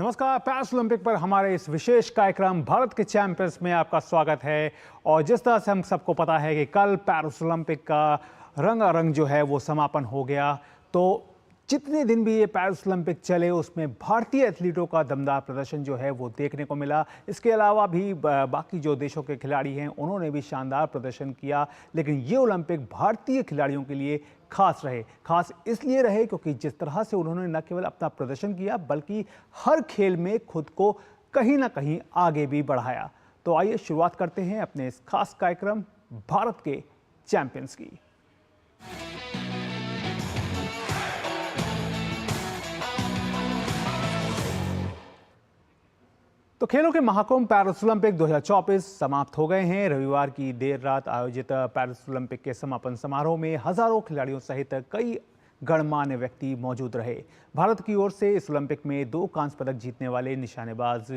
नमस्कार। Paris Olympic पर हमारे इस विशेष कार्यक्रम भारत के चैंपियंस में आपका स्वागत है। और जिस तरह से हम सबको पता है कि कल पैरिस ओलंपिक का रंगारंग जो है वो समापन हो गया, तो जितने दिन भी ये पैरिस ओलंपिक चले उसमें भारतीय एथलीटों का दमदार प्रदर्शन जो है वो देखने को मिला। इसके अलावा भी बाकी जो देशों के खिलाड़ी हैं उन्होंने भी शानदार प्रदर्शन किया, लेकिन ये ओलंपिक भारतीय खिलाड़ियों के लिए खास रहे। खास इसलिए रहे क्योंकि जिस तरह से उन्होंने न केवल अपना प्रदर्शन किया बल्कि हर खेल में खुद को कहीं ना कहीं आगे भी बढ़ाया। तो आइए शुरुआत करते हैं अपने इस खास कार्यक्रम भारत के चैंपियंस की। तो खेलों के महाकुंभ पैरिस ओलंपिक 2024 समाप्त हो गए हैं। रविवार की देर रात आयोजित पैरिस ओलंपिक के समापन समारोह में हजारों खिलाड़ियों सहित कई गणमान्य व्यक्ति मौजूद रहे। भारत की ओर से इस ओलंपिक में 2 कांस्य पदक जीतने वाले निशानेबाज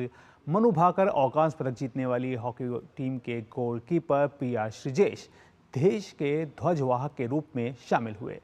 मनु भाकर और कांस्य पदक जीतने वाली हॉकी टीम के गोलकीपर पी.आर. श्रीजेश देश के ध्वजवाहक के रूप में शामिल हुए।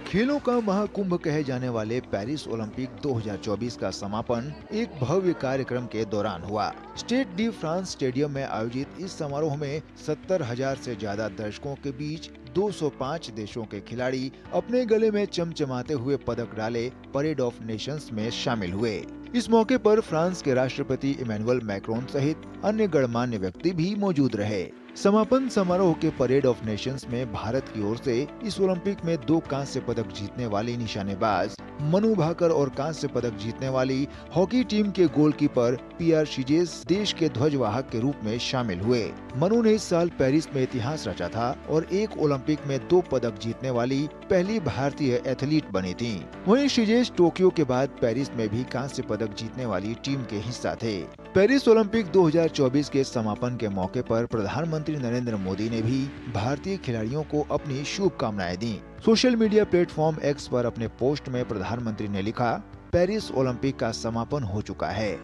खेलों का महाकुंभ कहे जाने वाले पेरिस ओलंपिक 2024 का समापन एक भव्य कार्यक्रम के दौरान हुआ। स्टेड डी फ्रांस स्टेडियम में आयोजित इस समारोह में 70,000 से ज्यादा दर्शकों के बीच 205 देशों के खिलाड़ी अपने गले में चमचमाते हुए पदक डाले परेड ऑफ नेशंस में शामिल हुए। इस मौके पर फ्रांस के राष्ट्रपति इमैनुअल मैक्रोन सहित अन्य गणमान्य व्यक्ति भी मौजूद रहे। समापन समारोह के परेड ऑफ नेशंस में भारत की ओर से इस ओलंपिक में 2 कांस्य पदक जीतने वाली निशानेबाज मनु भाकर और कांस्य पदक जीतने वाली हॉकी टीम के गोलकीपर पी.आर. श्रीजेश देश के ध्वजवाहक के रूप में शामिल हुए। मनु ने इस साल पेरिस में इतिहास रचा था और एक ओलंपिक में 2 पदक जीतने वाली पहली भारतीय एथलीट बनी थी। वहीं श्रीजेश टोक्यो के बाद पेरिस में भी कांस्य पदक जीतने वाली टीम के हिस्सा थे। पेरिस ओलंपिक 2024 के समापन के मौके पर प्रधानमंत्री नरेंद्र मोदी ने भी भारतीय खिलाड़ियों को अपनी शुभकामनाएं दी। सोशल मीडिया प्लेटफॉर्म एक्स पर अपने पोस्ट में प्रधानमंत्री ने लिखा, पेरिस ओलंपिक का समापन हो चुका है।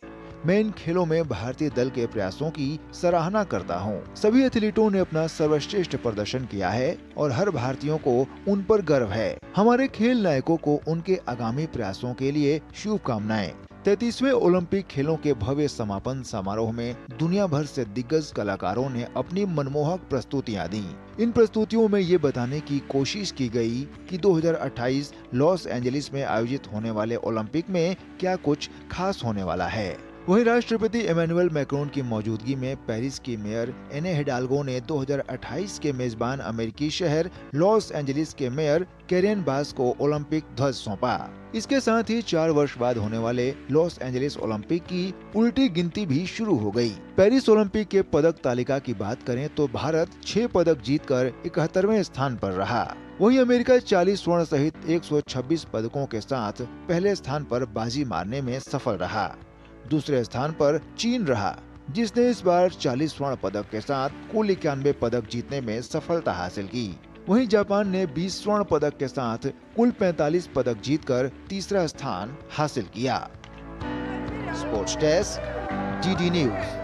मैं इन खेलों में भारतीय दल के प्रयासों की सराहना करता हूं। सभी एथलीटों ने अपना सर्वश्रेष्ठ प्रदर्शन किया है और हर भारतीयों को उन पर गर्व है। हमारे खेल नायकों को उनके आगामी प्रयासों के लिए शुभकामनाएं। 33वें ओलंपिक खेलों के भव्य समापन समारोह में दुनिया भर से दिग्गज कलाकारों ने अपनी मनमोहक प्रस्तुतियां दी। इन प्रस्तुतियों में ये बताने की कोशिश की गई कि 2028 लॉस एंजलिस में आयोजित होने वाले ओलंपिक में क्या कुछ खास होने वाला है। वहीं राष्ट्रपति इमैनुअल मैक्रोन की मौजूदगी में पेरिस की मेयर एने हिडाल्गो ने 2028 के मेजबान अमेरिकी शहर लॉस एंजलिस के मेयर कैरेन बास को ओलंपिक ध्वज सौंपा। इसके साथ ही 4 वर्ष बाद होने वाले लॉस एंजलिस ओलंपिक की उल्टी गिनती भी शुरू हो गई। पेरिस ओलंपिक के पदक तालिका की बात करें तो भारत 6 पदक जीतकर 71वें स्थान पर रहा। वहीं अमेरिका 40 स्वर्ण सहित 126 पदकों के साथ पहले स्थान पर बाजी मारने में सफल रहा। दूसरे स्थान पर चीन रहा, जिसने इस बार 40 स्वर्ण पदक के साथ कुल 91 पदक जीतने में सफलता हासिल की। वहीं जापान ने 20 स्वर्ण पदक के साथ कुल 45 पदक जीतकर तीसरा स्थान हासिल किया। Sports desk, GD news.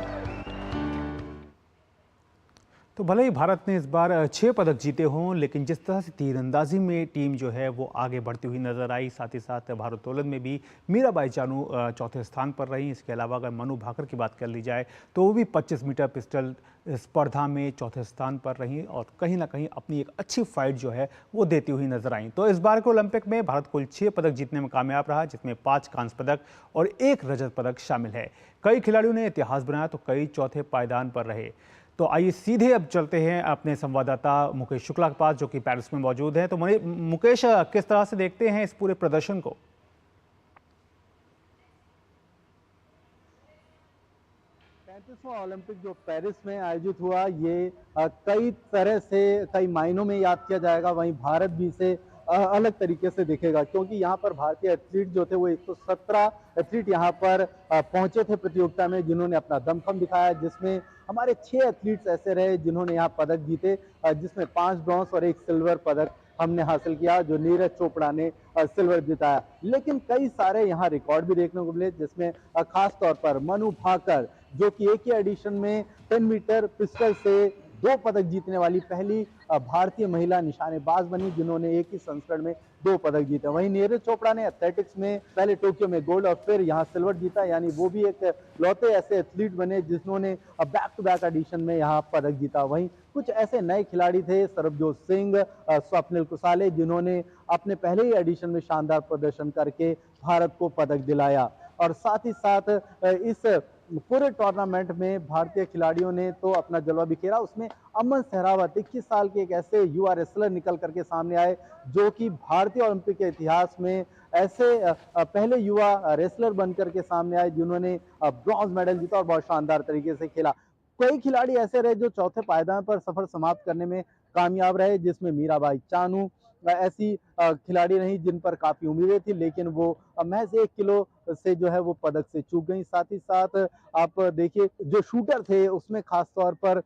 तो भले ही भारत ने इस बार 6 पदक जीते हों, लेकिन जिस तरह से तीरंदाजी में टीम जो है वो आगे बढ़ती हुई नजर आई, साथ ही साथ भारोत्तोलन में भी मीराबाई चानू चौथे स्थान पर रही। इसके अलावा अगर मनु भाकर की बात कर ली जाए तो वो भी 25 मीटर पिस्टल स्पर्धा में चौथे स्थान पर रही और कहीं ना कहीं अपनी एक अच्छी फाइट जो है वो देती हुई नजर आई। तो इस बार के ओलंपिक में भारत कुल 6 पदक जीतने में कामयाब रहा, जिसमें 5 कांस्य पदक और 1 रजत पदक शामिल है। कई खिलाड़ियों ने इतिहास बनाया तो कई चौथे पायदान पर रहे। तो आइए सीधे अब चलते हैं अपने संवाददाता मुकेश शुक्ला के पास, जो कि पेरिस में मौजूद हैं। तो मुकेश, किस तरह से देखते हैं इस पूरे प्रदर्शन को? 35वां ओलंपिक जो पेरिस में आयोजित हुआ, ये कई तरह से कई मायनों में याद किया जाएगा। वहीं भारत भी इसे अलग तरीके से देखेगा, क्योंकि यहाँ पर भारतीय एथलीट जो थे वो 117 एथलीट यहाँ पर पहुंचे थे प्रतियोगिता में, जिन्होंने अपना दमखम दिखाया, जिसमें हमारे 6 एथलीट्स ऐसे रहे जिन्होंने यहाँ पदक जीते, जिसमें 5 ब्रॉन्ज और 1 सिल्वर पदक हमने हासिल किया, जो नीरज चोपड़ा ने सिल्वर जिताया। लेकिन कई सारे यहाँ रिकॉर्ड भी देखने को मिले, जिसमें खास तौर पर मनु भाकर, जो कि एक ही एडिशन में 10 मीटर पिस्टल से 2 पदक जीतने वाली पहली भारतीय महिला निशानेबाज बनी जिन्होंने एक ही संस्करण में 2 पदक जीते। वहीं नीरज चोपड़ा ने एथलेटिक्स में पहले टोक्यो में गोल्ड और फिर यहाँ सिल्वर जीता, यानी वो भी एक लौते ऐसे एथलीट बने जिन्होंने बैक टू बैक एडिशन में यहाँ पदक जीता। वहीं कुछ ऐसे नए खिलाड़ी थे, सरबजोत सिंह, स्वप्निल कुसाले, जिन्होंने अपने पहले ही एडिशन में शानदार प्रदर्शन करके भारत को पदक दिलाया। और साथ ही साथ इस पूरे टूर्नामेंट में भारतीय खिलाड़ियों ने तो अपना जलवा बिखेरा। उसमें अमन सहरावत 21 साल के एक ऐसे युवा रेसलर निकल करके सामने आए जो कि भारतीय ओलंपिक के इतिहास में ऐसे पहले युवा रेसलर बनकर के सामने आए जिन्होंने ब्रॉन्ज मेडल जीता और बहुत शानदार तरीके से खेला। कई खिलाड़ी ऐसे रहे जो चौथे पायदान पर सफर समाप्त करने में कामयाब रहे, जिसमें मीराबाई चानू ऐसी खिलाड़ी रही जिन पर काफी उम्मीदें थी, लेकिन वो महज 1 किलो से जो है वो पदक से चूक गई। साथ ही साथ आप देखिए जो शूटर थे उसमें खास तौर पर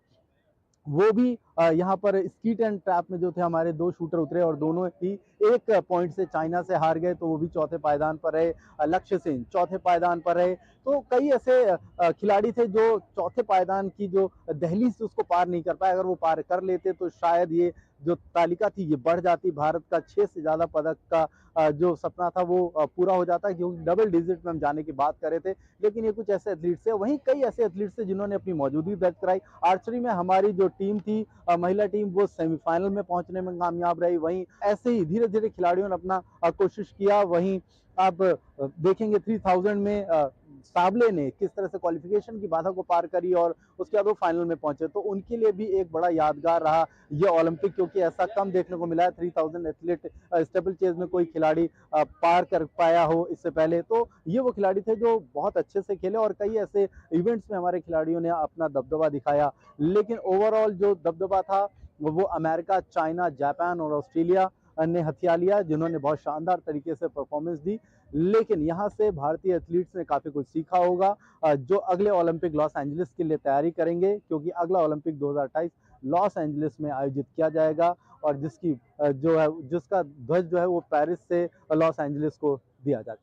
वो भी यहाँ पर स्कीट एंड ट्रैप में जो थे हमारे 2 शूटर उतरे और दोनों ही 1 पॉइंट से चाइना से हार गए, तो वो भी चौथे पायदान पर रहे। लक्ष्य सेन चौथे पायदान पर रहे। तो कई ऐसे खिलाड़ी थे जो चौथे पायदान की जो दहलीज उसको पार नहीं कर पाए। अगर वो पार कर लेते तो शायद ये जो तालिका थी ये बढ़ जाती, भारत का 6 से ज्यादा पदक का जो सपना था वो पूरा हो जाता, क्योंकि डबल डिजिट में हम जाने की बात कर रहे थे। लेकिन ये कुछ ऐसे एथलीट्स है, वहीं कई ऐसे एथलीट्स थे जिन्होंने अपनी मौजूदगी दर्ज कराई। आर्चरी में हमारी जो टीम थी, महिला टीम, वो सेमीफाइनल में पहुंचने में कामयाब रही। वहीं ऐसे ही धीरे धीरे खिलाड़ियों ने अपना कोशिश किया। वहीं आप देखेंगे 3000 में साबले ने किस तरह से क्वालिफिकेशन की बाधा को पार करी और उसके बाद वो फाइनल में पहुंचे, तो उनके लिए भी एक बड़ा यादगार रहा ये ओलंपिक, क्योंकि ऐसा कम देखने को मिला है 3000 एथलीट स्टेपल चेज में कोई खिलाड़ी पार कर पाया हो इससे पहले। तो ये वो खिलाड़ी थे जो बहुत अच्छे से खेले और कई ऐसे इवेंट्स में हमारे खिलाड़ियों ने अपना दबदबा दिखाया। लेकिन ओवरऑल जो दबदबा था वो अमेरिका, चाइना, जापान और ऑस्ट्रेलिया ने हथिया लिया, जिन्होंने बहुत शानदार तरीके से परफॉर्मेंस दी। लेकिन यहाँ से भारतीय एथलीट्स ने काफी कुछ सीखा होगा जो अगले ओलंपिक लॉस एंजलिस के लिए तैयारी करेंगे, क्योंकि अगला ओलंपिक 2028 लॉस एंजलिस में आयोजित किया जाएगा और जिसका ध्वज जो है वो पेरिस से लॉस एंजलिस को दिया जा चुका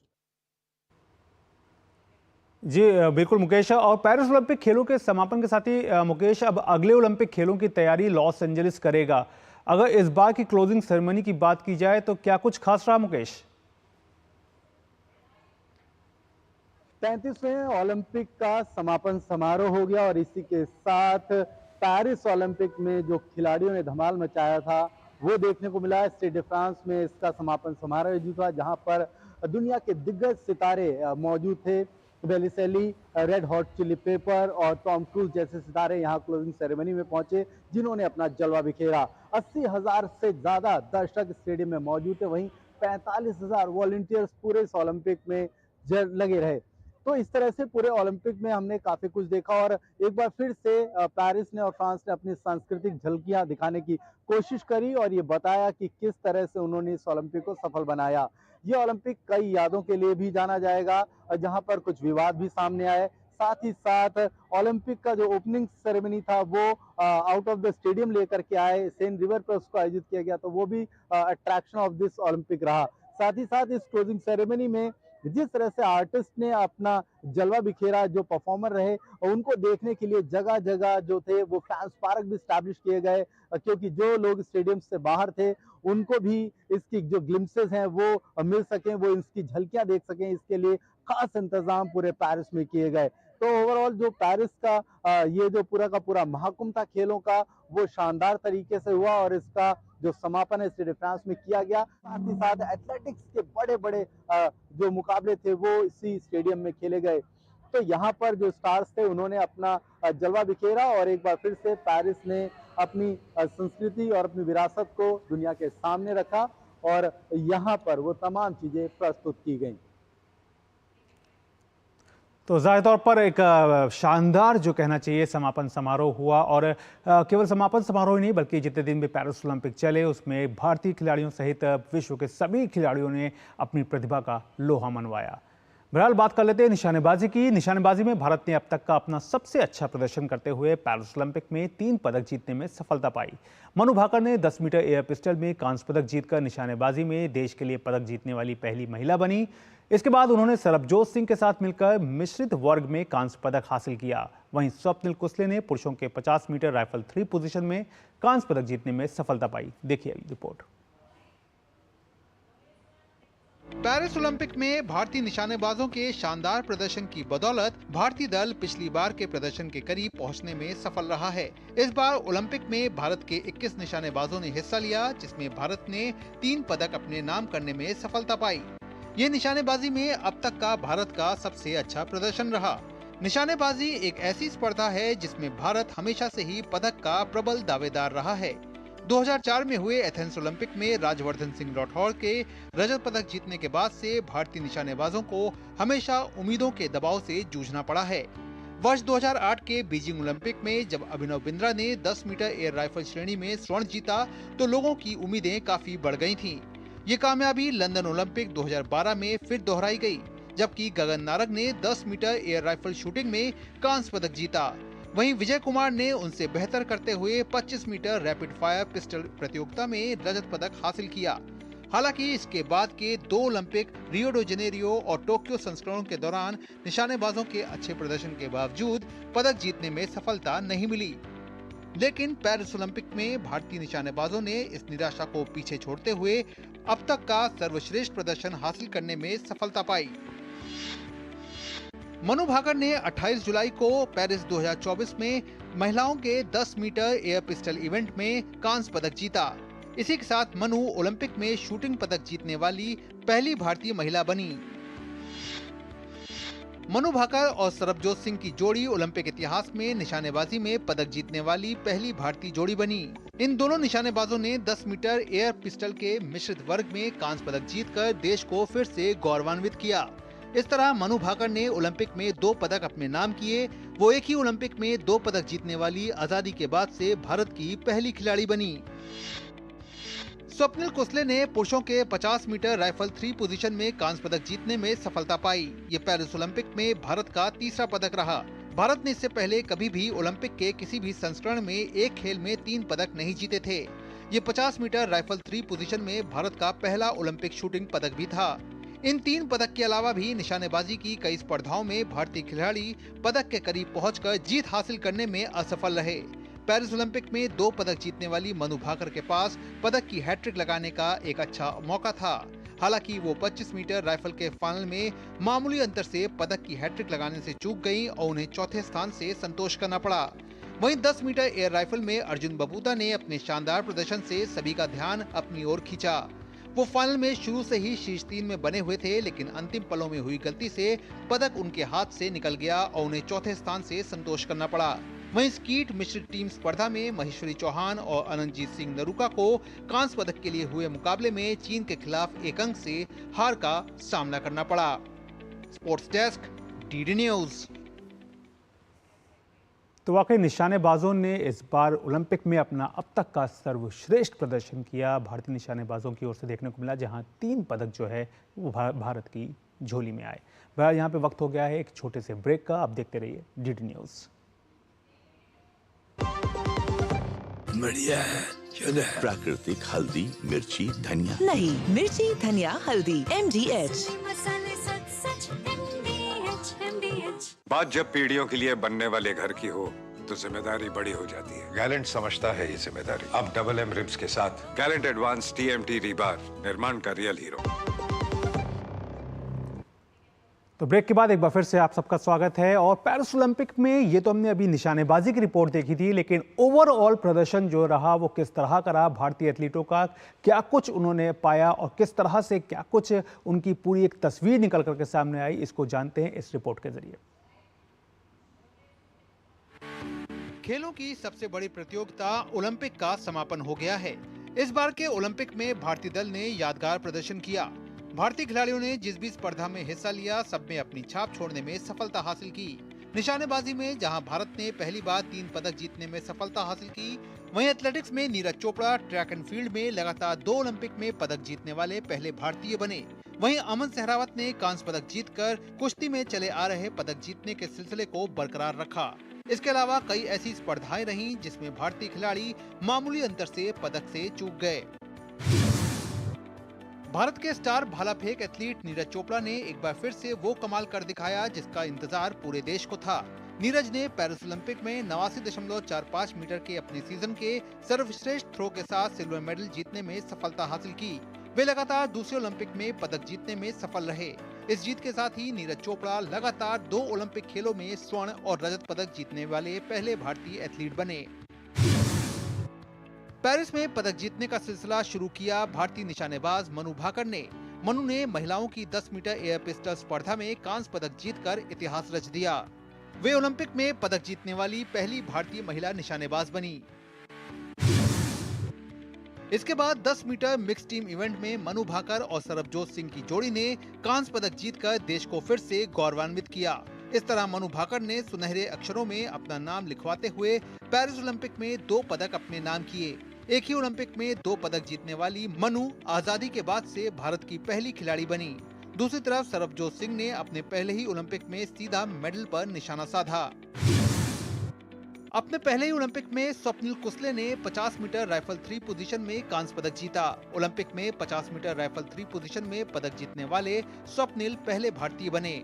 है। जी बिल्कुल मुकेश, और पेरिस ओलंपिक खेलों के समापन के साथ ही मुकेश अब अगले ओलंपिक खेलों की तैयारी लॉस एंजलिस करेगा। अगर इस बार की क्लोजिंग सेरेमनी की बात की जाए तो क्या कुछ खास रहा मुकेश? 35वें ओलंपिक का समापन समारोह हो गया और इसी के साथ पेरिस ओलंपिक में जो खिलाड़ियों ने धमाल मचाया था वो देखने को मिला। स्टेड डे फ्रांस में इसका समापन समारोह आयोजित हुआ, जहां पर दुनिया के दिग्गज सितारे मौजूद थे। बेलिसेली, रेड हॉट चिली पेपर और टॉम क्रूज जैसे सितारे यहाँ क्लोजिंग सेरेमनी में पहुंचे, जिन्होंने अपना जलवा बिखेरा। 80,000 से ज्यादा दर्शक स्टेडियम में मौजूद थे। वहीं 45,000 वॉलंटियर्स पूरे इस ओलंपिक में लगे रहे। तो इस तरह से पूरे ओलंपिक में हमने काफी कुछ देखा और एक बार फिर से पेरिस ने और फ्रांस ने अपनी सांस्कृतिक झलकियां दिखाने की कोशिश करी और ये बताया कि किस तरह से उन्होंने इस ओलंपिक को सफल बनाया। ये ओलंपिक कई यादों के लिए भी जाना जाएगा, जहां पर कुछ विवाद भी सामने आए। साथ ही साथ ओलंपिक का जो ओपनिंग सेरेमनी था वो आउट ऑफ द स्टेडियम लेकर के आए, सेन रिवर पर उसको आयोजित किया गया, तो वो भी अट्रैक्शन ऑफ दिस ओलंपिक रहा। साथ ही साथ इस क्लोजिंग सेरेमनी में जिस तरह से आर्टिस्ट ने अपना जलवा बिखेरा, जो परफॉर्मर रहे, उनको देखने के लिए जगह जगह जो थे वो फैंस पार्क भी स्टैब्लिश किए गए, क्योंकि जो लोग स्टेडियम से बाहर थे उनको भी इसकी जो ग्लिम्सेस हैं वो मिल सकें, वो इसकी झलकियां देख सकें। इसके लिए खास इंतजाम पूरे पेरिस में किए गए। तो ओवरऑल जो पेरिस का ये जो पूरा का पूरा महाकुंभ था खेलों का, वो शानदार तरीके से हुआ और इसका जो समापन है स्टेड फ्रांस में किया गया। साथ ही साथ एथलेटिक्स के बड़े बड़े जो मुकाबले थे वो इसी स्टेडियम में खेले गए। तो यहाँ पर जो स्टार्स थे उन्होंने अपना जलवा बिखेरा और एक बार फिर से पेरिस ने अपनी संस्कृति और अपनी विरासत को दुनिया के सामने रखा और यहाँ पर वो तमाम चीजें प्रस्तुत की गई। तो ज़ाहिर तौर पर एक शानदार जो कहना चाहिए समापन समारोह हुआ और केवल समापन समारोह ही नहीं बल्कि जितने दिन भी पेरिस ओलंपिक चले उसमें भारतीय खिलाड़ियों सहित विश्व के सभी खिलाड़ियों ने अपनी प्रतिभा का लोहा मनवाया। बहरहाल बात कर लेते हैं निशानेबाजी की। निशानेबाजी में भारत ने अब तक का अपना सबसे अच्छा प्रदर्शन करते हुए पेरिस ओलंपिक में 3 पदक जीतने में सफलता पाई। मनु भाकर ने 10 मीटर एयर पिस्टल में कांस्य पदक जीतकर निशानेबाजी में देश के लिए पदक जीतने वाली पहली महिला बनी। इसके बाद उन्होंने सरबजोत सिंह के साथ मिलकर मिश्रित वर्ग में कांस्य पदक हासिल किया। वहीं स्वप्निल कुसले ने पुरुषों के 50 मीटर राइफल 3 पोजीशन में कांस्य पदक जीतने में सफलता पाई। देखिए रिपोर्ट। पेरिस ओलंपिक में भारतीय निशानेबाजों के शानदार प्रदर्शन की बदौलत भारतीय दल पिछली बार के प्रदर्शन के करीब पहुंचने में सफल रहा है। इस बार ओलंपिक में भारत के 21 निशानेबाजों ने हिस्सा लिया, जिसमें भारत ने 3 पदक अपने नाम करने में सफलता पाई। ये निशानेबाजी में अब तक का भारत का सबसे अच्छा प्रदर्शन रहा। निशानेबाजी एक ऐसी स्पर्धा है जिसमें भारत हमेशा से ही पदक का प्रबल दावेदार रहा है। 2004 में हुए एथेंस ओलंपिक में राजवर्धन सिंह राठौर के रजत पदक जीतने के बाद से भारतीय निशानेबाजों को हमेशा उम्मीदों के दबाव से जूझना पड़ा है। वर्ष 2008 के बीजिंग ओलंपिक में जब अभिनव बिंद्रा ने 10 मीटर एयर राइफल श्रेणी में स्वर्ण जीता तो लोगों की उम्मीदें काफी बढ़ गई थीं। ये कामयाबी लंदन ओलंपिक 2012 में फिर दोहराई गई, जबकि गगन नारंग ने 10 मीटर एयर राइफल शूटिंग में कांस्य पदक जीता। वहीं विजय कुमार ने उनसे बेहतर करते हुए 25 मीटर रैपिड फायर पिस्टल प्रतियोगिता में रजत पदक हासिल किया। हालांकि इसके बाद के 2 ओलंपिक रियो डी जेनेरियो और टोक्यो संस्करणों के दौरान निशानेबाजों के अच्छे प्रदर्शन के बावजूद पदक जीतने में सफलता नहीं मिली। लेकिन पेरिस ओलंपिक में भारतीय निशानेबाजों ने इस निराशा को पीछे छोड़ते हुए अब तक का सर्वश्रेष्ठ प्रदर्शन हासिल करने में सफलता पाई। मनु भाकर ने 28 जुलाई को पेरिस 2024 में महिलाओं के 10 मीटर एयर पिस्टल इवेंट में कांस्य पदक जीता। इसी के साथ मनु ओलंपिक में शूटिंग पदक जीतने वाली पहली भारतीय महिला बनी। मनु भाकर और सरबजोत सिंह की जोड़ी ओलंपिक इतिहास में निशानेबाजी में पदक जीतने वाली पहली भारतीय जोड़ी बनी। इन दोनों निशानेबाजों ने 10 मीटर एयर पिस्टल के मिश्रित वर्ग में कांस्य पदक जीतकर देश को फिर से गौरवान्वित किया। इस तरह मनु भाकर ने ओलंपिक में 2 पदक अपने नाम किए। वो एक ही ओलंपिक में 2 पदक जीतने वाली आजादी के बाद से भारत की पहली खिलाड़ी बनी। स्वप्निल कुसले ने पुरुषों के 50 मीटर राइफल 3 पोजीशन में कांस्य पदक जीतने में सफलता पाई। ये पेरिस ओलंपिक में भारत का तीसरा पदक रहा। भारत ने इससे पहले कभी भी ओलंपिक के किसी भी संस्करण में एक खेल में 3 पदक नहीं जीते थे। ये 50 मीटर राइफल 3 पोजीशन में भारत का पहला ओलंपिक शूटिंग पदक भी था। इन 3 पदक के अलावा भी निशानेबाजी की कई स्पर्धाओं में भारतीय खिलाड़ी पदक के करीब पहुंचकर जीत हासिल करने में असफल रहे। पेरिस ओलंपिक में 2 पदक जीतने वाली मनु भाकर के पास पदक की हैट्रिक लगाने का एक अच्छा मौका था। हालांकि वो 25 मीटर राइफल के फाइनल में मामूली अंतर से पदक की हैट्रिक लगाने से चूक गईं और उन्हें चौथे स्थान से संतोष करना पड़ा। वहीं 10 मीटर एयर राइफल में अर्जुन बबूता ने अपने शानदार प्रदर्शन से सभी का ध्यान अपनी ओर खींचा। वो फाइनल में शुरू से ही शीर्ष 3 में बने हुए थे, लेकिन अंतिम पलों में हुई गलती से पदक उनके हाथ से निकल गया और उन्हें चौथे स्थान से संतोष करना पड़ा। वहीं स्कीट मिश्रित टीम स्पर्धा में महेश्वरी चौहान और अनंतजीत सिंह नरूका को कांस्य पदक के लिए हुए मुकाबले में चीन के खिलाफ 1 अंक से हार का सामना करना पड़ा। Sports desk, DD news. तो वाकई निशानेबाजों ने इस बार ओलंपिक में अपना अब तक का सर्वश्रेष्ठ प्रदर्शन किया। भारतीय निशानेबाजों की ओर से देखने को मिला, जहां 3 पदक जो है वो भारत की झोली में आए। बहरहाल यहाँ पे वक्त हो गया है एक छोटे से ब्रेक का। आप देखते रहिए डीडी न्यूज। बढ़िया है, प्राकृतिक हल्दी, मिर्ची, धनिया। नहीं, मिर्ची, धनिया, हल्दी, MDH। बात जब पीढ़ियों के लिए बनने वाले घर की हो तो जिम्मेदारी बड़ी हो जाती है। गैलेंट समझता है ये जिम्मेदारी। अब डबल M रिब्स के साथ गैलेंट एडवांस TMT रीबार, निर्माण का रियल हीरो। तो ब्रेक के बाद एक बार फिर से आप सबका स्वागत है। और पेरिस ओलंपिक में ये तो हमने अभी निशानेबाजी की रिपोर्ट देखी थी, लेकिन ओवरऑल प्रदर्शन जो रहा वो किस तरह का रहा, भारतीय एथलीटों का क्या कुछ उन्होंने पाया और किस तरह से क्या कुछ उनकी पूरी एक तस्वीर निकल करके सामने आई, इसको जानते हैं इस रिपोर्ट के जरिए। खेलों की सबसे बड़ी प्रतियोगिता ओलंपिक का समापन हो गया है। इस बार के ओलंपिक में भारतीय दल ने यादगार प्रदर्शन किया। भारतीय खिलाड़ियों ने जिस भी स्पर्धा में हिस्सा लिया, सब में अपनी छाप छोड़ने में सफलता हासिल की। निशानेबाजी में जहां भारत ने पहली बार 3 पदक जीतने में सफलता हासिल की, वहीं एथलेटिक्स में Neeraj Chopra track and field में लगातार 2 ओलंपिक में पदक जीतने वाले पहले भारतीय बने। वहीं अमन सहरावत ने कांस्य पदक जीतकर कुश्ती में चले आ रहे पदक जीतने के सिलसिले को बरकरार रखा। इसके अलावा कई ऐसी स्पर्धाएं रहीं जिसमें भारतीय खिलाड़ी मामूली अंतर से पदक से चूक गए। भारत के स्टार भाला फेंक एथलीट नीरज चोपड़ा ने एक बार फिर से वो कमाल कर दिखाया जिसका इंतजार पूरे देश को था। नीरज ने पेरिस ओलंपिक में 89.45 मीटर के अपने सीजन के सर्वश्रेष्ठ थ्रो के साथ सिल्वर मेडल जीतने में सफलता हासिल की। वे लगातार दूसरे ओलंपिक में पदक जीतने में सफल रहे। इस जीत के साथ ही नीरज चोपड़ा लगातार 2 ओलंपिक खेलों में स्वर्ण और रजत पदक जीतने वाले पहले भारतीय एथलीट बने। पेरिस में पदक जीतने का सिलसिला शुरू किया भारतीय निशानेबाज मनु भाकर ने। मनु ने महिलाओं की 10 मीटर एयर पिस्टल स्पर्धा में कांस्य पदक जीतकर इतिहास रच दिया। वे ओलंपिक में पदक जीतने वाली पहली भारतीय महिला निशानेबाज बनी। इसके बाद 10 मीटर मिक्स टीम इवेंट में मनु भाकर और सरबजोत सिंह की जोड़ी ने कांस्य पदक जीतकर देश को फिर से गौरवान्वित किया। इस तरह मनु भाकर ने सुनहरे अक्षरों में अपना नाम लिखवाते हुए पेरिस ओलंपिक में 2 पदक अपने नाम किए। एक ही ओलंपिक में 2 पदक जीतने वाली मनु आजादी के बाद से भारत की पहली खिलाड़ी बनी। दूसरी तरफ सरबजोत सिंह ने अपने पहले ही ओलंपिक में सीधा मेडल पर निशाना साधा। अपने पहले ही ओलंपिक में स्वप्निल कुसले ने 50 मीटर राइफल 3 पोजीशन में कांस्य पदक जीता। ओलंपिक में 50 मीटर राइफल 3 पोजीशन में पदक जीतने वाले स्वप्निल पहले भारतीय बने।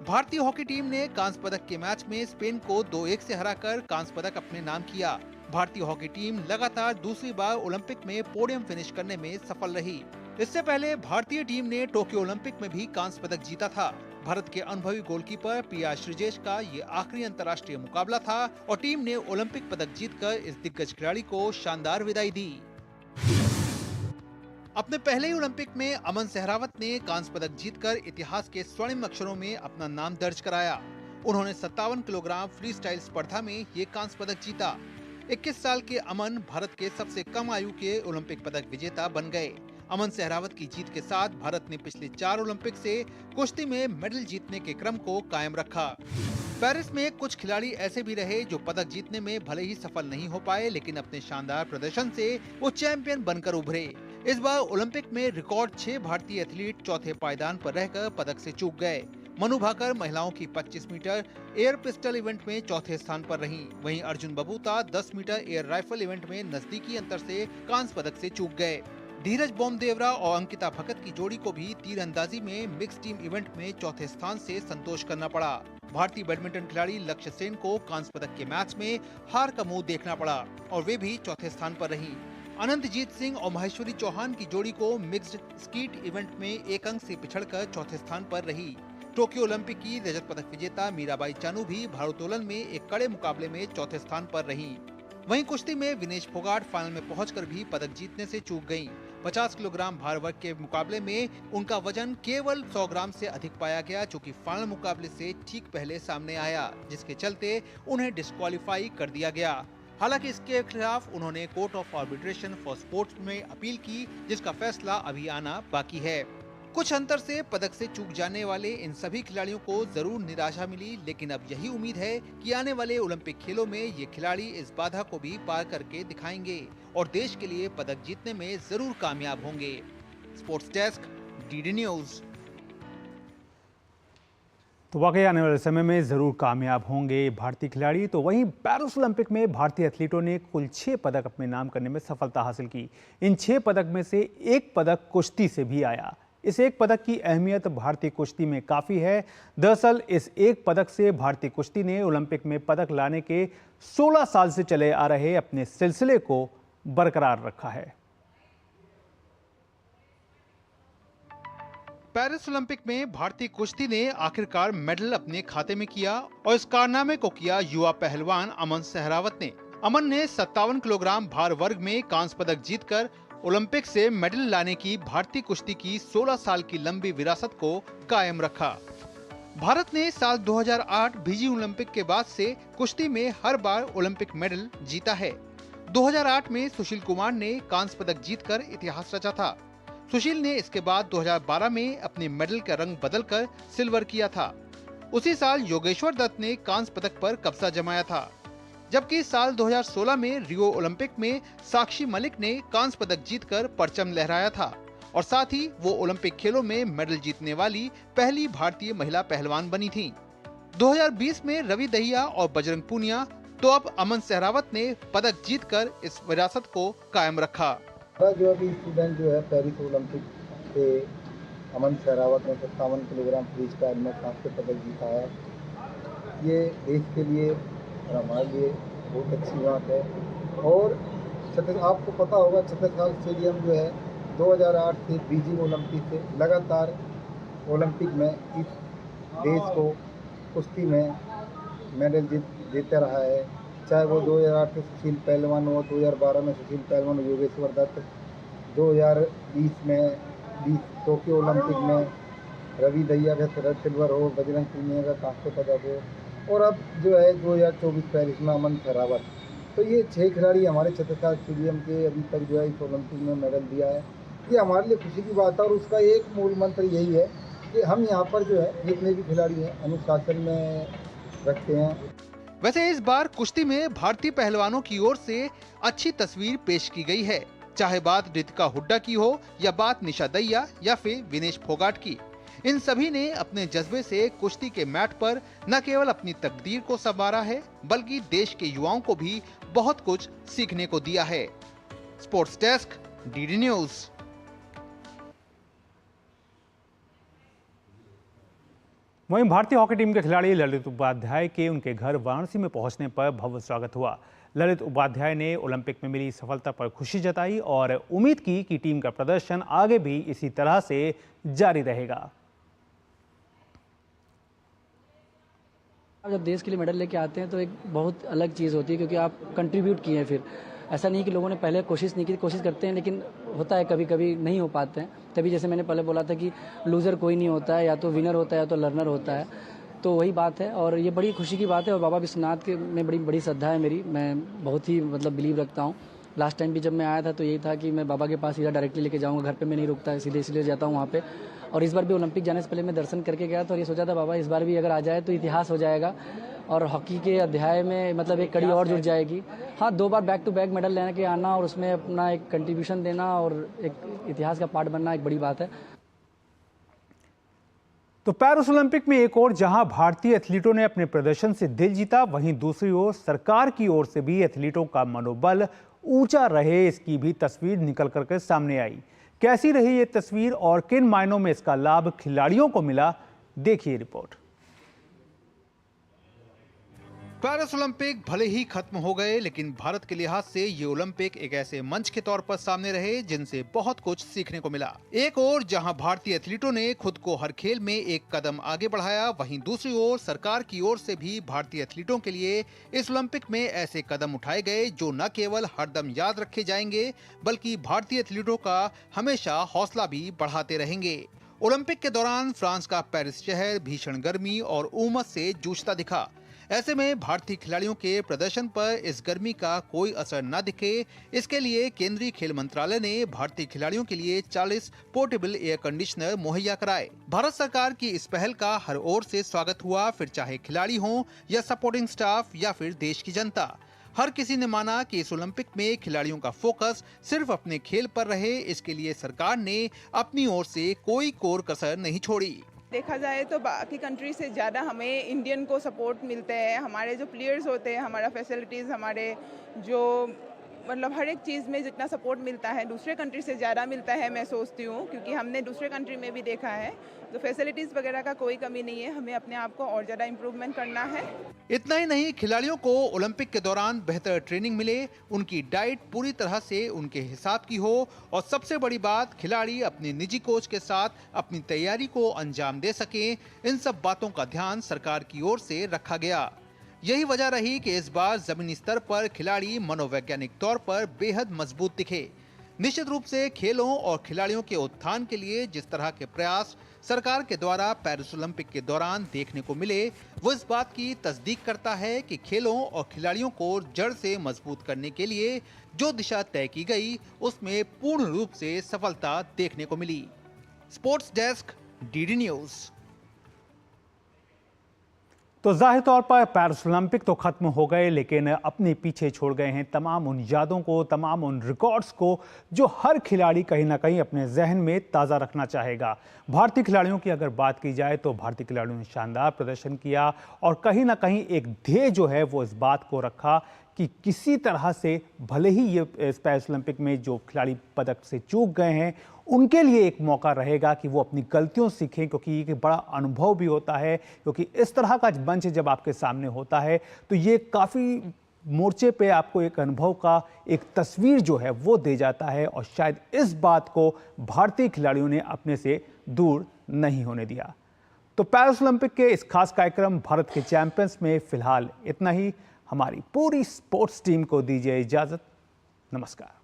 भारतीय हॉकी टीम ने कांस्य पदक के मैच में स्पेन को 2-1 से हराकर कांस्य पदक अपने नाम किया। भारतीय हॉकी टीम लगातार दूसरी बार ओलंपिक में पोडियम फिनिश करने में सफल रही। इससे पहले भारतीय टीम ने टोक्यो ओलंपिक में भी कांस्य पदक जीता था। भारत के अनुभवी गोलकीपर पी.आर. श्रीजेश का ये आखिरी अंतर्राष्ट्रीय मुकाबला था और टीम ने ओलंपिक पदक जीतकर इस दिग्गज खिलाड़ी को शानदार विदाई दी। अपने पहले ही ओलंपिक में अमन सहरावत ने कांस्य पदक जीतकर इतिहास के स्वर्णिम अक्षरों में अपना नाम दर्ज कराया। उन्होंने 57 किलोग्राम फ्री स्टाइल स्पर्धा में ये कांस्य पदक जीता। 21 साल के अमन भारत के सबसे कम आयु के ओलंपिक पदक विजेता बन गए। अमन सहरावत की जीत के साथ भारत ने पिछले 4 ओलंपिक से कुश्ती में मेडल जीतने के क्रम को कायम रखा। पेरिस में कुछ खिलाड़ी ऐसे भी रहे जो पदक जीतने में भले ही सफल नहीं हो पाए, लेकिन अपने शानदार प्रदर्शन से वो चैंपियन बनकर उभरे। इस बार ओलंपिक में रिकॉर्ड 6 भारतीय एथलीट चौथे पायदान पर रहकर पदक से चूक गए। मनु भाकर महिलाओं की 25 मीटर एयर पिस्टल इवेंट में चौथे स्थान पर रहीं। वहीं Arjun Babuta 10 meter air rifle event में नजदीकी अंतर से कांस्य पदक से चूक गए। धीरज बोमदेवरा और अंकिता भगत की जोड़ी को भी तीरंदाजी में मिक्स टीम इवेंट में चौथे स्थान से संतोष करना पड़ा। भारतीय बैडमिंटन खिलाड़ी लक्ष्य सेन को कांस्य पदक के मैच में हार का मुंह देखना पड़ा और वे भी चौथे स्थान पर रहीं। अनंतजीत सिंह और महेश्वरी चौहान की जोड़ी को मिक्स्ड स्कीट इवेंट में 1 अंक से पिछड़कर चौथे स्थान पर रही। टोक्यो ओलंपिक की रजत पदक विजेता मीराबाई चानू भी भारोत्तोलन में एक कड़े मुकाबले में चौथे स्थान पर रहीं। वहीं कुश्ती में विनेश फोगाट फाइनल में पहुंचकर भी पदक जीतने से चूक गयीं। 50 किलोग्राम भार वर्ग के मुकाबले में उनका वजन केवल 100 ग्राम से अधिक पाया गया, जो कि फाइनल मुकाबले से ठीक पहले सामने आया, जिसके चलते उन्हें डिस्क्वालीफाई कर दिया गया। हालांकि इसके खिलाफ उन्होंने court of arbitration for sports में अपील की, जिसका फैसला अभी आना बाकी है। कुछ अंतर से पदक से चूक जाने वाले इन सभी खिलाड़ियों को जरूर निराशा मिली, लेकिन अब यही उम्मीद है कि आने वाले ओलंपिक खेलों में ये खिलाड़ी इस बाधा को भी पार करके दिखाएंगे और देश के लिए पदक जीतने में जरूर कामयाब होंगे। Sports desk, DD news. तो वाकई आने वाले समय में ज़रूर कामयाब होंगे भारतीय खिलाड़ी। तो वहीं पेरिस ओलंपिक में भारतीय एथलीटों ने कुल 6 पदक अपने नाम करने में सफलता हासिल की। इन 6 पदक में से 1 पदक कुश्ती से भी आया। इस 1 पदक की अहमियत भारतीय कुश्ती में काफ़ी है। दरअसल इस 1 पदक से भारतीय कुश्ती ने ओलंपिक में पदक लाने के 16 साल से चले आ रहे अपने सिलसिले को बरकरार रखा है। पेरिस ओलंपिक में भारतीय कुश्ती ने आखिरकार मेडल अपने खाते में किया और इस कारनामे को किया युवा पहलवान अमन सहरावत ने। अमन ने 57 किलोग्राम भार वर्ग में कांस्य पदक जीतकर ओलंपिक से मेडल लाने की भारतीय कुश्ती की 16 साल की लंबी विरासत को कायम रखा। भारत ने साल 2008 बीजिंग ओलंपिक के बाद से कुश्ती में हर बार ओलंपिक मेडल जीता है। 2008 में सुशील कुमार ने कांस्य पदक जीतकर इतिहास रचा था। सुशील ने इसके बाद 2012 में अपने मेडल का रंग बदलकर सिल्वर किया था। उसी साल योगेश्वर दत्त ने कांस्य पदक पर कब्जा जमाया था, जबकि साल 2016 में रियो ओलंपिक में साक्षी मलिक ने कांस्य पदक जीतकर परचम लहराया था और साथ ही वो ओलंपिक खेलों में मेडल जीतने वाली पहली भारतीय महिला पहलवान बनी थीं। 2020 में रवि दहिया और बजरंग पूनिया तो अब अमन सहरावत ने पदक जीतकर इस विरासत को कायम रखा। जो अभी स्टूडेंट जो है पेरिस ओलंपिक से अमन सहरावत ने 57 किलोग्राम फ्री स्टाइल में कांस्य पदक जीता है। ये देश के लिए और हमारे लिए बहुत अच्छी बात है। और आपको पता होगा छत्रसाल स्टेडियम जो है 2008 से बीजिंग ओलंपिक से लगातार ओलंपिक में इस देश को कुश्ती में मेडल जीतता रहा है। चाहे वो 2008 से सुशील पहलवान हो, 2012 में सुशील पहलवान, योगेश्वर दत्त, 2020 में टोक्यो ओलंपिक में रवि दहिया का सिल्वर हो, बजरंग पूनिया का कांस्य पदक हो, और अब जो है 2024 पेरिस में अमन सहरावत। तो ये 6 खिलाड़ी हमारे छत्रसाल स्टेडियम के अभी तक जो है इस ओलंपिक में मेडल दिया है। ये हमारे लिए खुशी की बात है और उसका एक मूल मंत्र यही है कि हम यहाँ पर जो है जितने भी खिलाड़ी हैं अनुशासन में रखते हैं। वैसे इस बार कुश्ती में भारतीय पहलवानों की ओर से अच्छी तस्वीर पेश की गई है, चाहे बात रितिका हुड्डा की हो या बात निशा दहिया या फिर विनेश फोगाट की। इन सभी ने अपने जज्बे से कुश्ती के मैट पर न केवल अपनी तकदीर को संवारा है, बल्कि देश के युवाओं को भी बहुत कुछ सीखने को दिया है। Sports desk, DD news. वहीं भारतीय हॉकी टीम के खिलाड़ी ललित उपाध्याय के उनके घर वाराणसी में पहुंचने पर भव्य स्वागत हुआ। ललित उपाध्याय ने ओलंपिक में मिली सफलता पर खुशी जताई और उम्मीद की कि टीम का प्रदर्शन आगे भी इसी तरह से जारी रहेगा। जब देश के लिए मेडल लेके आते हैं तो एक बहुत अलग चीज़ होती है, क्योंकि आप कंट्रीब्यूट किए हैं। फिर ऐसा नहीं कि लोगों ने पहले कोशिश नहीं की, कोशिश करते हैं लेकिन होता है कभी कभी नहीं हो पाते हैं। तभी जैसे मैंने पहले बोला था कि लूज़र कोई नहीं होता है, या तो विनर होता है या तो लर्नर होता है। तो वही बात है और ये बड़ी खुशी की बात है। और बाबा विश्वनाथ के में बड़ी श्रद्धा है मेरी, मैं बहुत ही बिलीव रखता हूँ। लास्ट टाइम भी जब मैं आया था तो यही था कि मैं बाबा के पास सीधा डायरेक्टली लेके जाऊँगा, घर पे मैं नहीं रुकता, सीधे इसलिए जाता हूँ वहाँ पे। और इस बार भी ओलंपिक जाने से पहले मैं दर्शन करके गया, तो ये सोचा था बाबा इस बार भी अगर आ जाए तो इतिहास हो जाएगा और हॉकी के अध्याय में एक कड़ी और जुड़ जाएगी। हाँ, 2 बार बैक टू बैक मेडल लेने के आना और उसमें अपना एक कंट्रीब्यूशन देना और एक इतिहास का पार्ट बनना एक बड़ी बात है। तो पेरिस ओलंपिक में एक ओर जहां भारतीय एथलीटों ने अपने प्रदर्शन से दिल जीता, वहीं दूसरी ओर सरकार की ओर से भी एथलीटों का मनोबल ऊंचा रहे, इसकी भी तस्वीर निकल करके सामने आई। कैसी रही ये तस्वीर और किन मायनों में इसका लाभ खिलाड़ियों को मिला, देखिए रिपोर्ट। पेरिस ओलंपिक भले ही खत्म हो गए, लेकिन भारत के लिहाज से ये ओलंपिक एक ऐसे मंच के तौर पर सामने रहे जिनसे बहुत कुछ सीखने को मिला। एक ओर जहां भारतीय एथलीटों ने खुद को हर खेल में एक कदम आगे बढ़ाया, वहीं दूसरी ओर सरकार की ओर से भी भारतीय एथलीटों के लिए इस ओलंपिक में ऐसे कदम उठाए गए जो न केवल हरदम याद रखे जाएंगे, बल्कि भारतीय एथलीटों का हमेशा हौसला भी बढ़ाते रहेंगे। ओलंपिक के दौरान फ्रांस का पेरिस शहर भीषण गर्मी और उमस से जूझता दिखा। ऐसे में भारतीय खिलाड़ियों के प्रदर्शन पर इस गर्मी का कोई असर न दिखे, इसके लिए केंद्रीय खेल मंत्रालय ने भारतीय खिलाड़ियों के लिए 40 पोर्टेबल एयर कंडीशनर मुहैया कराए। भारत सरकार की इस पहल का हर ओर से स्वागत हुआ, फिर चाहे खिलाड़ी हों या सपोर्टिंग स्टाफ या फिर देश की जनता। हर किसी ने माना कि इस ओलंपिक में खिलाड़ियों का फोकस सिर्फ अपने खेल पर रहे, इसके लिए सरकार ने अपनी ओर से कोई कोर कसर नहीं छोड़ी। देखा जाए तो बाकी कंट्री से ज़्यादा हमें इंडियन को सपोर्ट मिलते हैं। हमारे जो प्लेयर्स होते हैं, हमारा फैसिलिटीज़, हमारे जो हर एक चीज़ में जितना सपोर्ट मिलता है दूसरे कंट्री से ज़्यादा मिलता है, मैं सोचती हूँ, क्योंकि हमने दूसरे कंट्री में भी देखा है। तो फैसिलिटीज़ वगैरह का कोई कमी नहीं है, हमें अपने आप को और ज़्यादा इम्प्रूवमेंट करना है। इतना ही नहीं, खिलाड़ियों को ओलंपिक के दौरान बेहतर ट्रेनिंग मिले, उनकी डाइट पूरी तरह से उनके हिसाब की हो और सबसे बड़ी बात, खिलाड़ी अपने निजी कोच के साथ अपनी तैयारी को अंजाम दे सकें। इन सब बातों का ध्यान सरकार की ओर से रखा गया। यही वजह रही कि इस बार जमीनी स्तर पर खिलाड़ी मनोवैज्ञानिक तौर पर बेहद मजबूत दिखे। निश्चित रूप से खेलों और खिलाड़ियों के उत्थान के लिए जिस तरह के प्रयास सरकार के द्वारा पेरिस ओलंपिक के दौरान देखने को मिले, वो इस बात की तस्दीक करता है कि खेलों और खिलाड़ियों को जड़ से मजबूत करने के लिए जो दिशा तय की गई, उसमें पूर्ण रूप से सफलता देखने को मिली। Sports desk, DD news. तो जाहिर तौर पर पेरिस ओलंपिक तो खत्म हो गए, लेकिन अपने पीछे छोड़ गए हैं तमाम उन यादों को, तमाम उन रिकॉर्ड्स को जो हर खिलाड़ी कहीं ना कहीं अपने जहन में ताज़ा रखना चाहेगा। भारतीय खिलाड़ियों की अगर बात की जाए तो भारतीय खिलाड़ियों ने शानदार प्रदर्शन किया और कहीं ना कहीं एक ध्येय जो है वो इस बात को रखा कि किसी तरह से भले ही ये पेरिस ओलंपिक में जो खिलाड़ी पदक से चूक गए हैं उनके लिए एक मौका रहेगा कि वो अपनी गलतियों सीखें, क्योंकि ये एक बड़ा अनुभव भी होता है। क्योंकि इस तरह का मंच जब आपके सामने होता है तो ये काफ़ी मोर्चे पे आपको एक अनुभव का एक तस्वीर जो है वो दे जाता है और शायद इस बात को भारतीय खिलाड़ियों ने अपने से दूर नहीं होने दिया। तो पेरिस ओलंपिक के इस खास कार्यक्रम भारत के चैंपियंस में फिलहाल इतना ही। हमारी पूरी स्पोर्ट्स टीम को दीजिए इजाज़त। नमस्कार।